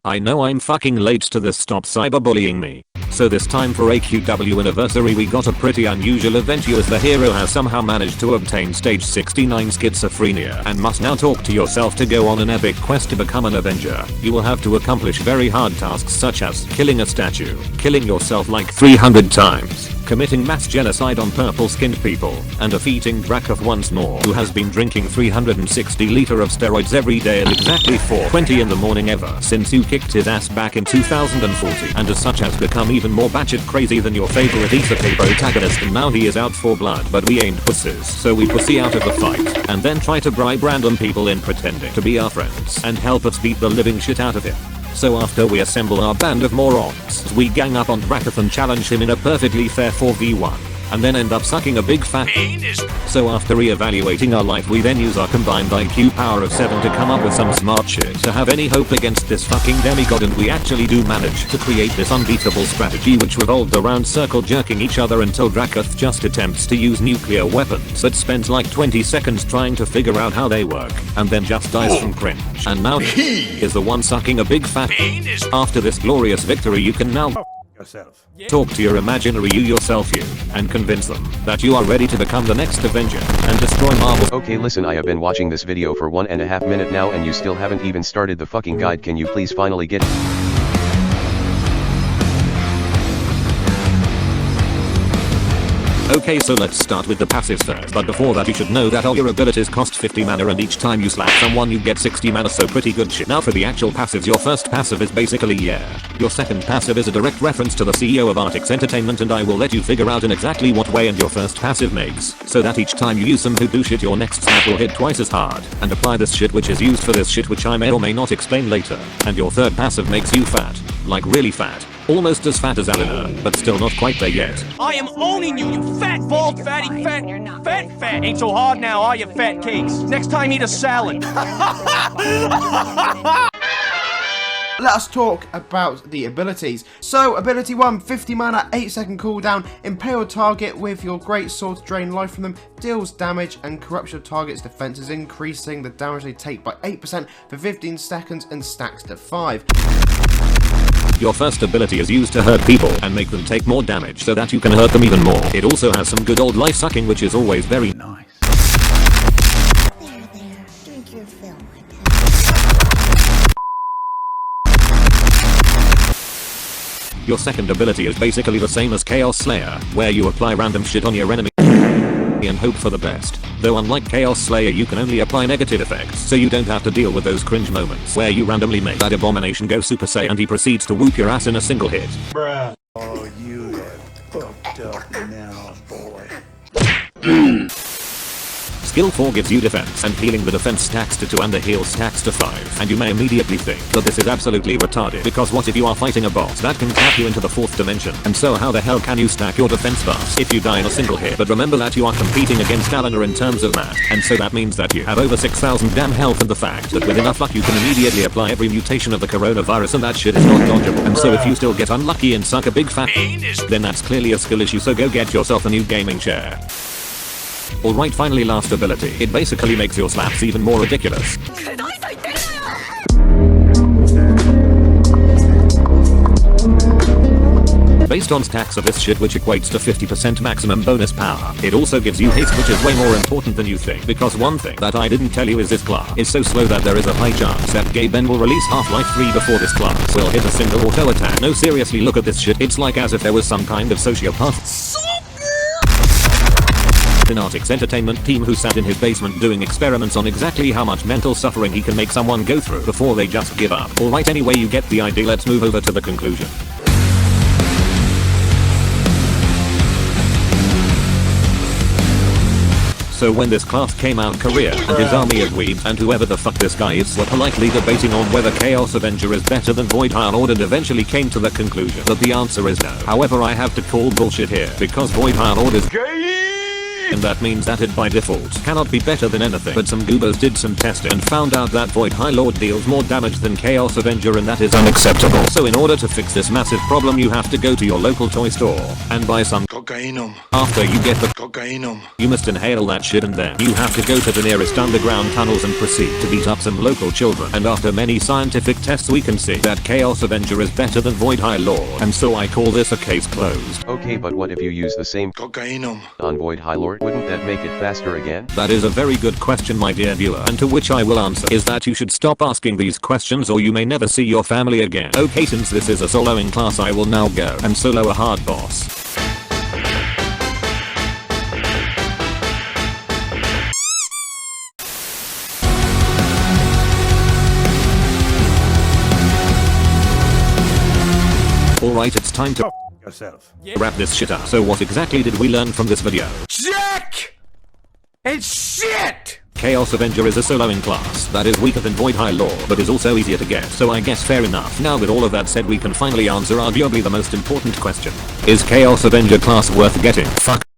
I know I'm fucking late to this, stop cyberbullying me. So this time for AQW anniversary we got a pretty unusual event. You as the hero has somehow managed to obtain stage 69 schizophrenia and must now talk to yourself to go on an epic quest to become an Avenger. You will have to accomplish very hard tasks such as killing a statue, killing yourself like 300 times, committing mass genocide on purple-skinned people, and defeating Drakov once more, who has been drinking 360 liters of steroids every day at exactly 4:20 in the morning ever since you kicked his ass back in 2040, and as such has become even more batshit crazy than your favorite isekai protagonist, and now he is out for blood. But we ain't pussies, so we pussy out of the fight and then try to bribe random people in pretending to be our friends and help us beat the living shit out of him. So after we assemble our band of morons, we gang up on Drakov and challenge him in a perfectly fair 4v1. And then end up sucking a big fat penis. So after re-evaluating our life we then use our combined IQ power of 7 to come up with some smart shit to have any hope against this fucking demigod, and we actually do manage to create this unbeatable strategy which revolved around circle jerking each other until Drakov just attempts to use nuclear weapons but spends like 20 seconds trying to figure out how they work and then just dies from cringe. And now he is the one sucking a big fat penis. After this glorious victory you can now yourself. Talk to your imaginary you and convince them that you are ready to become the next Avenger and destroy Marvel. Okay, listen, I have been watching this video for 1.5 minutes now and you still haven't even started the fucking guide. Can you please finally get it? Okay, so let's start with the passives first, but before that you should know that all your abilities cost 50 mana and each time you slap someone you get 60 mana, so pretty good shit. Now for the actual passives, your first passive is basically yeah. Your second passive is a direct reference to the CEO of Artix Entertainment, and I will let you figure out in exactly what way, and your first passive makes so that each time you use some hoodoo shit your next snap will hit twice as hard and apply this shit which is used for this shit which I may or may not explain later. And your third passive makes you fat, like really fat. Almost as fat as Alina, but still not quite there yet. I am owning you, you fat, bald, fatty, fat. Ain't so hard now, are you, fat cakes? Next time eat a salad. Let us talk about the abilities. So, ability 1, 50 mana, 8-second cooldown, impale target with your great sword to drain life from them, deals damage and corrupts your target's defenses, increasing the damage they take by 8% for 15 seconds and stacks to 5. Your first ability is used to hurt people and make them take more damage so that you can hurt them even more. It also has some good old life sucking which is always very nice. There, drink your fill, my pet. Your second ability is basically the same as Chaos Slayer, where you apply random shit on your enemy and hope for the best. Though unlike Chaos Slayer you can only apply negative effects, so you don't have to deal with those cringe moments where you randomly make that abomination go Super Saiyan and he proceeds to whoop your ass in a single hit. Bruh. Oh, you have fucked up now, boy. Skill 4 gives you defense, and healing the defense stacks to 2 and the heal stacks to 5. And you may immediately think that this is absolutely retarded, because what if you are fighting a boss that can tap you into the 4th dimension? And so how the hell can you stack your defense buffs if you die in a single hit? But remember that you are competing against Alina in terms of math, and so that means that you have over 6,000 damn health, and the fact that with enough luck you can immediately apply every mutation of the coronavirus and that shit is not dodgeable. And so if you still get unlucky and suck a big fat penis, then that's clearly a skill issue, so go get yourself a new gaming chair. Alright, finally last ability. It basically makes your slaps even more ridiculous. Based on stacks of this shit which equates to 50% maximum bonus power. It also gives you haste which is way more important than you think, because one thing that I didn't tell you is this class is so slow that there is a high chance that Gay Ben will release Half-Life 3 before this class will hit a single auto attack. No, seriously, look at this shit. It's like as if there was some kind of sociopath in Artix Entertainment team who sat in his basement doing experiments on exactly how much mental suffering he can make someone go through before they just give up. Alright, anyway, you get the idea. Let's move over to the conclusion. So when this class came out, Korea and his army of weebs and whoever the fuck this guy is were politely debating on whether Chaos Avenger is better than Void Iron Order, and eventually came to the conclusion that the answer is no. However, I have to call bullshit here, because Void Iron Order's gay. And that means that it by default cannot be better than anything. But some goobers did some testing and found out that Void High Lord deals more damage than Chaos Avenger, and that is unacceptable. So in order to fix this massive problem, you have to go to your local toy store and buy some cocainum. After you get the cocainum, you must inhale that shit, and then you have to go to the nearest underground tunnels and proceed to beat up some local children. And after many scientific tests, we can see that Chaos Avenger is better than Void High Lord, and so I call this a case closed. Okay, but what if you use the same cocainum on Void High Lord? Wouldn't that make it faster again? That is a very good question, my dear viewer, and to which I will answer is that you should stop asking these questions or you may never see your family again. Okay, since this is a soloing class, I will now go and solo a hard boss. Alright, it's time to Yourself. wrap this shit up. So what exactly did we learn from this video? Jack! It's shit! Chaos Avenger is a soloing class that is weaker than Void High Lord, but is also easier to get, so I guess fair enough. Now with all of that said, we can finally answer arguably the most important question. Is Chaos Avenger class worth getting? Fuck.